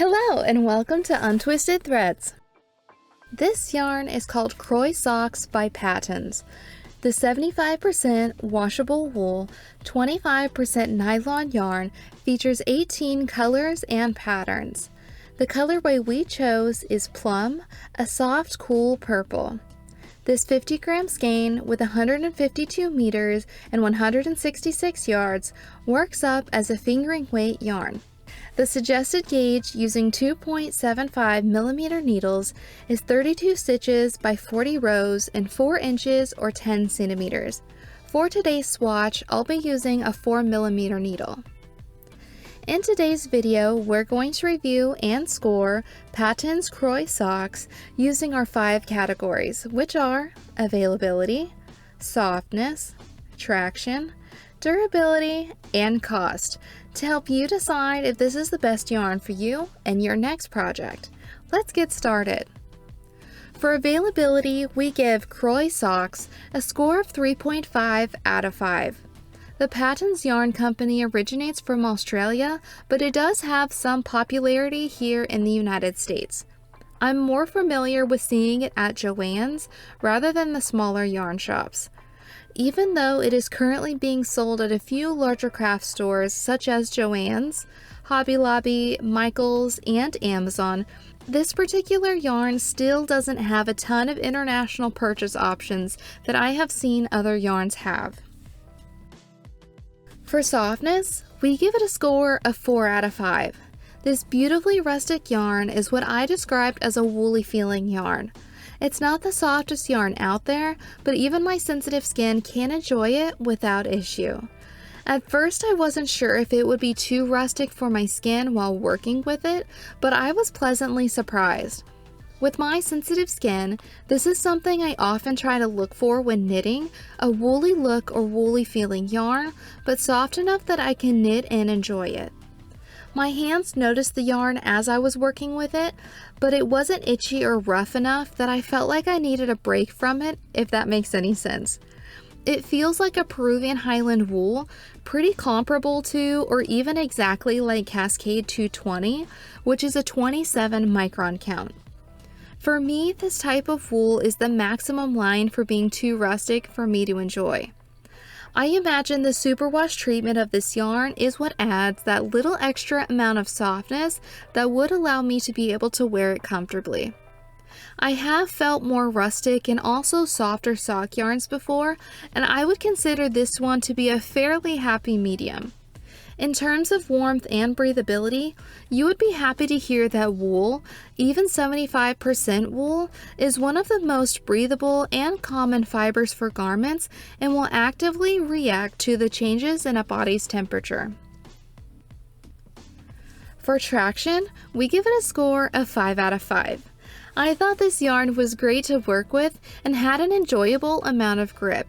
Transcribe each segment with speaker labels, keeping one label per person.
Speaker 1: Hello and welcome to Untwisted Threads. This yarn is called Kroy Socks by Patons. The 75% washable wool, 25% nylon yarn features 18 colors and patterns. The colorway we chose is Plum, a soft, cool purple. This 50-gram skein with 152 meters and 166 yards works up as a fingering weight yarn. The suggested gauge using 2.75 millimeter needles is 32 stitches by 40 rows in 4 inches or 10 centimeters. For today's swatch, I'll be using a 4 millimeter needle. In today's video, we're going to review and score Patons Kroy Socks using our 5 categories, which are availability, softness, traction, durability, and cost, to help you decide if this is the best yarn for you and your next project. Let's get started. For availability, we give Kroy Socks a score of 3.5 out of 5. The Patons Yarn Company originates from Australia, but it does have some popularity here in the United States. I'm more familiar with seeing it at Joann's rather than the smaller yarn shops. Even though it is currently being sold at a few larger craft stores such as Joann's, Hobby Lobby, Michael's, and Amazon, this particular yarn still doesn't have a ton of international purchase options that I have seen other yarns have. For softness, we give it a score of 4 out of 5. This beautifully rustic yarn is what I described as a woolly feeling yarn. It's not the softest yarn out there, but even my sensitive skin can enjoy it without issue. At first, I wasn't sure if it would be too rustic for my skin while working with it, but I was pleasantly surprised. With my sensitive skin, this is something I often try to look for when knitting, a woolly look or woolly feeling yarn, but soft enough that I can knit and enjoy it. My hands noticed the yarn as I was working with it, but it wasn't itchy or rough enough that I felt like I needed a break from it, if that makes any sense. It feels like a Peruvian Highland wool, pretty comparable to or even exactly like Cascade 220, which is a 27 micron count. For me, this type of wool is the maximum line for being too rustic for me to enjoy. I imagine the superwash treatment of this yarn is what adds that little extra amount of softness that would allow me to be able to wear it comfortably. I have felt more rustic and also softer sock yarns before, and I would consider this one to be a fairly happy medium. In terms of warmth and breathability, you would be happy to hear that wool, even 75% wool, is one of the most breathable and common fibers for garments and will actively react to the changes in a body's temperature. For traction, we give it a score of 5 out of 5. I thought this yarn was great to work with and had an enjoyable amount of grip.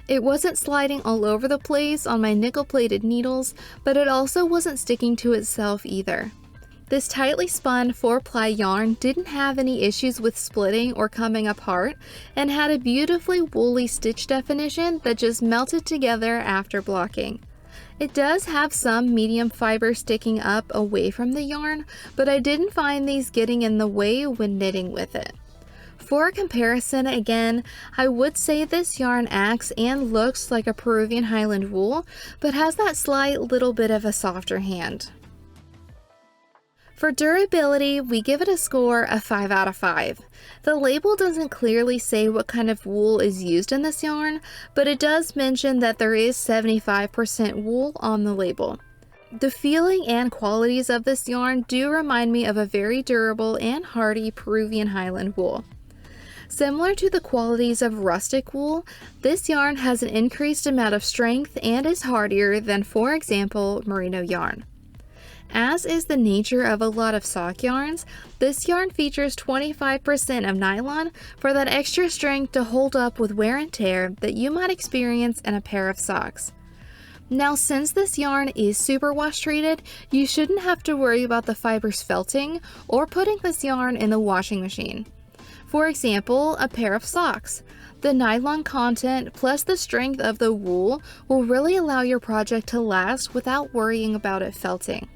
Speaker 1: It wasn't sliding all over the place on my nickel-plated needles, but it also wasn't sticking to itself either. This tightly spun 4-ply yarn didn't have any issues with splitting or coming apart and had a beautifully woolly stitch definition that just melted together after blocking. It does have some medium fiber sticking up away from the yarn, but I didn't find these getting in the way when knitting with it. For comparison, again, I would say this yarn acts and looks like a Peruvian Highland wool, but has that slight little bit of a softer hand. For durability, we give it a score of 5 out of 5. The label doesn't clearly say what kind of wool is used in this yarn, but it does mention that there is 75% wool on the label. The feeling and qualities of this yarn do remind me of a very durable and hardy Peruvian Highland wool. Similar to the qualities of rustic wool, this yarn has an increased amount of strength and is hardier than, for example, merino yarn. As is the nature of a lot of sock yarns, this yarn features 25% of nylon for that extra strength to hold up with wear and tear that you might experience in a pair of socks. Now, since this yarn is superwash treated, you shouldn't have to worry about the fibers felting or putting this yarn in the washing machine. For example, a pair of socks. The nylon content plus the strength of the wool will really allow your project to last without worrying about it felting.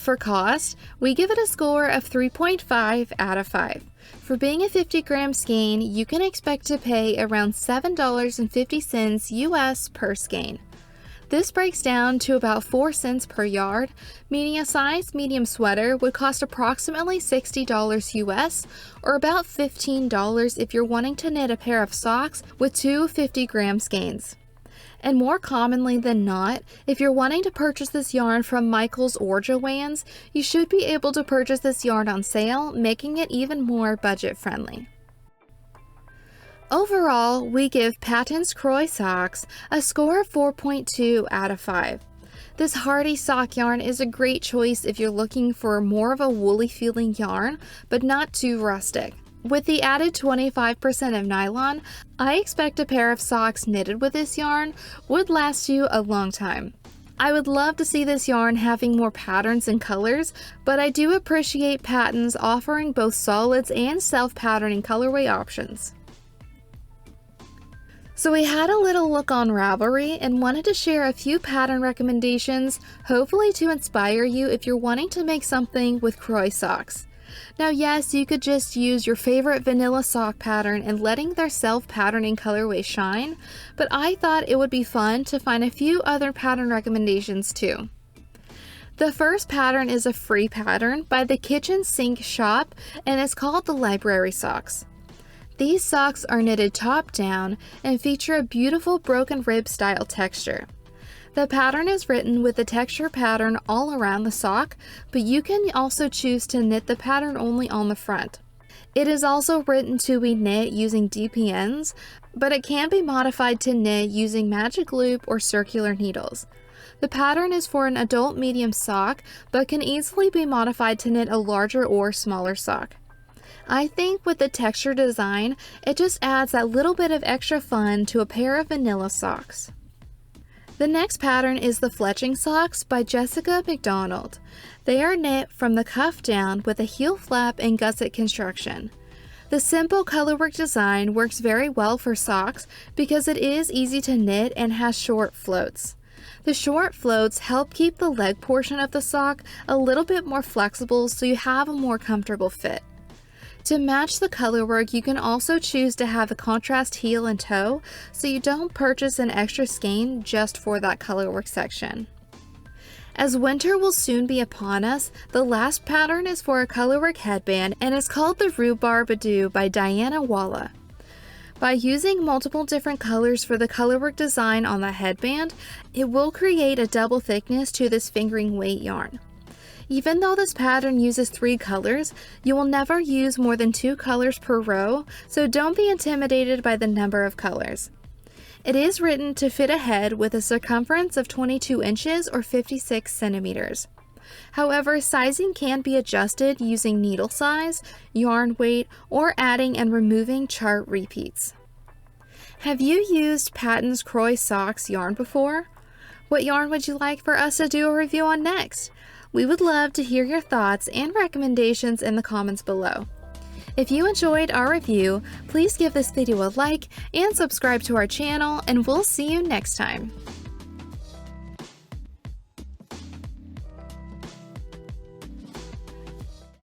Speaker 1: For cost, we give it a score of 3.5 out of 5. For being a 50-gram skein, you can expect to pay around $7.50 US per skein. This breaks down to about 4 cents per yard, meaning a size medium sweater would cost approximately $60 US, or about $15 if you're wanting to knit a pair of socks with two 50-gram skeins. And more commonly than not, if you're wanting to purchase this yarn from Michaels or Joann's, you should be able to purchase this yarn on sale, making it even more budget-friendly. Overall, we give Patons Kroy Socks a score of 4.2 out of 5. This hardy sock yarn is a great choice if you're looking for more of a woolly feeling yarn, but not too rustic. With the added 25% of nylon, I expect a pair of socks knitted with this yarn would last you a long time. I would love to see this yarn having more patterns and colors, but I do appreciate Patons offering both solids and self-patterning colorway options. So we had a little look on Ravelry and wanted to share a few pattern recommendations, hopefully to inspire you if you're wanting to make something with Kroy socks. Now yes, you could just use your favorite vanilla sock pattern and letting their self-patterning colorway shine, but I thought it would be fun to find a few other pattern recommendations too. The first pattern is a free pattern by the Kitchen Sink shop and it's called the Library Socks. These socks are knitted top down and feature a beautiful broken rib style texture. The pattern is written with the texture pattern all around the sock, but you can also choose to knit the pattern only on the front. It is also written to be knit using DPNs, but it can be modified to knit using magic loop or circular needles. The pattern is for an adult medium sock, but can easily be modified to knit a larger or smaller sock. I think with the texture design, it just adds that little bit of extra fun to a pair of vanilla socks. The next pattern is the Fletching socks by Jessica McDonald. They are knit from the cuff down with a heel flap and gusset construction. The simple colorwork design works very well for socks because it is easy to knit and has short floats. The short floats help keep the leg portion of the sock a little bit more flexible so you have a more comfortable fit. To match the colorwork, you can also choose to have a contrast heel and toe so you don't purchase an extra skein just for that colorwork section. As winter will soon be upon us, the last pattern is for a colorwork headband and is called the Rhubarbidoo by Walla. By using multiple different colors for the colorwork design on the headband, it will create a double thickness to this fingering weight yarn. Even though this pattern uses 3 colors, you will never use more than 2 colors per row, so don't be intimidated by the number of colors. It is written to fit a head with a circumference of 22 inches or 56 centimeters. However, sizing can be adjusted using needle size, yarn weight, or adding and removing chart repeats. Have you used Patons Kroy Socks yarn before? What yarn would you like for us to do a review on next? We would love to hear your thoughts and recommendations in the comments below. If you enjoyed our review, please give this video a like and subscribe to our channel, and we'll see you next time.